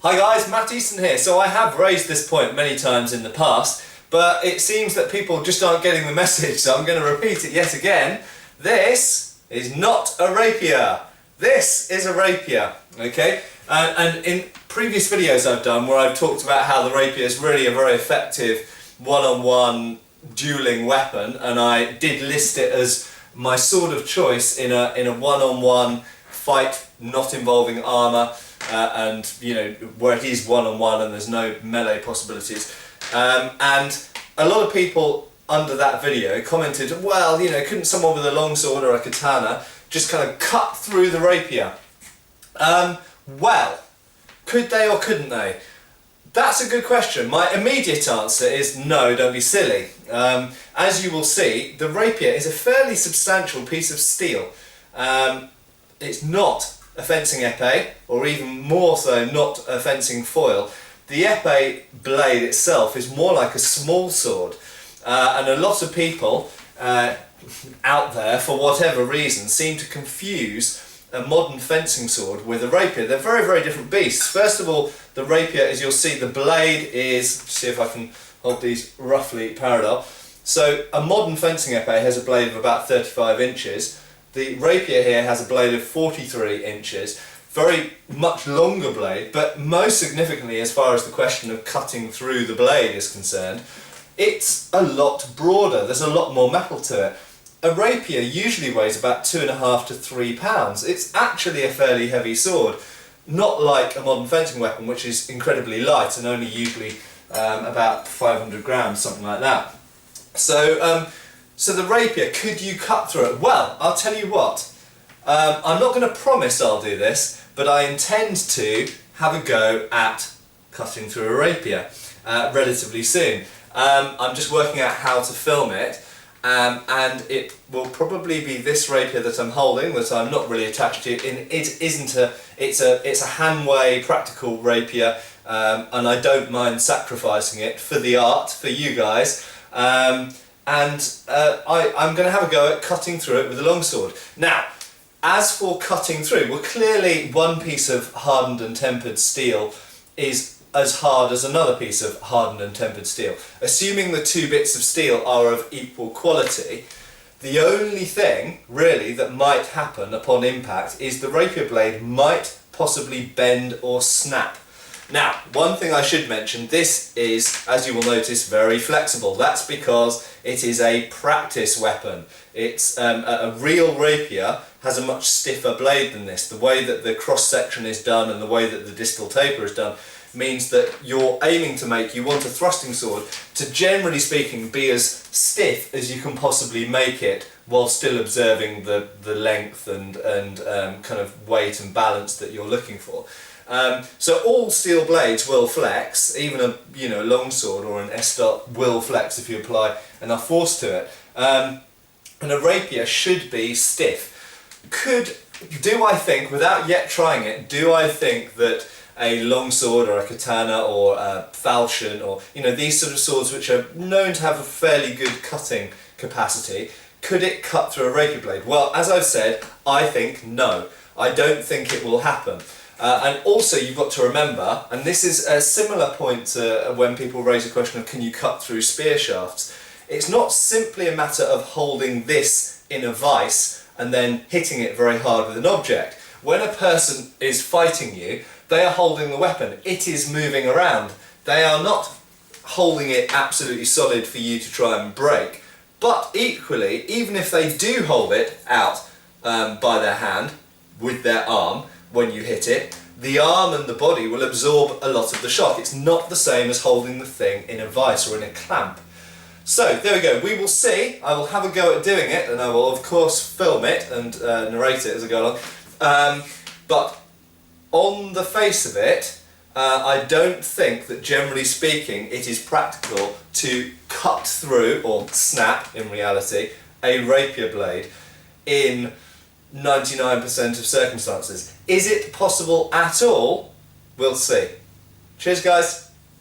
Hi guys, Matt Easton here. So I have raised this point many times in the past, but it seems that people just aren't getting the message, so I'm going to repeat it yet again. This is not a rapier. This is a rapier, okay? And in previous videos I've done where I've talked about how the rapier is really a very effective one-on-one dueling weapon, and I did list it as my sword of choice in a one-on-one fight not involving armour, and you know, where it is one-on-one and there's no melee possibilities. And a lot of people under that video commented, well, you know, couldn't someone with a longsword or a katana just kind of cut through the rapier? Well, could they or couldn't they? That's a good question. My immediate answer is no, don't be silly. As you will see, the rapier is a fairly substantial piece of steel. It's not a fencing épée, or even more so not a fencing foil. The épée blade itself is more like a small sword, and a lot of people out there, for whatever reason, seem to confuse a modern fencing sword with a rapier. They're very, very different beasts. First of all, the rapier, as you'll see, the blade is, see if I can hold these roughly parallel. So a modern fencing épée has a blade of about 35 inches. The rapier here has a blade of 43 inches. Very much longer blade, but most significantly, as far as the question of cutting through the blade is concerned, it's a lot broader. There's a lot more metal to it. A rapier usually weighs about 2.5 to 3 pounds. It's actually a fairly heavy sword, not like a modern fencing weapon, which is incredibly light and only usually about 500 grams, something like that. So the rapier, could you cut through it? Well, I'll tell you what. I'm not going to promise I'll do this, but I intend to have a go at cutting through a rapier relatively soon. I'm just working out how to film it. And it will probably be this rapier that I'm holding, that I'm not really attached to. It's a Hanway practical rapier, and I don't mind sacrificing it for the art, for you guys. I'm going to have a go at cutting through it with a longsword. Now, as for cutting through, well, clearly one piece of hardened and tempered steel is as hard as another piece of hardened and tempered steel. Assuming the two bits of steel are of equal quality, the only thing really that might happen upon impact is the rapier blade might possibly bend or snap. Now, one thing I should mention, this is, as you will notice, very flexible. That's because it is a practice weapon. It's a real rapier has a much stiffer blade than this. The way that the cross section is done and the way that the distal taper is done means that you're aiming to make, you want a thrusting sword to, generally speaking, be as stiff as you can possibly make it while still observing the length and kind of weight and balance that you're looking for. So all steel blades will flex, even a long sword or an S-dot will flex if you apply enough force to it. And a rapier should be stiff. Do I think, without yet trying it, do I think that a longsword or a katana or a falchion, or these sort of swords which are known to have a fairly good cutting capacity, could it cut through a rapier blade? Well, as I've said, I think no. I don't think it will happen. And also you've got to remember, and this is a similar point to when people raise the question of can you cut through spear shafts, it's not simply a matter of holding this in a vice and then hitting it very hard with an object. When a person is fighting you, they are holding the weapon. It is moving around. They are not holding it absolutely solid for you to try and break. But equally, even if they do hold it out by their hand, with their arm, when you hit it, the arm and the body will absorb a lot of the shock. It's not the same as holding the thing in a vice or in a clamp. So, there we go. We will see. I will have a go at doing it, and I will, of course, film it and narrate it as I go along. But on the face of it, I don't think that, generally speaking, it is practical to cut through, or snap in reality, a rapier blade in 99% of circumstances. Is it possible at all? We'll see. Cheers, guys.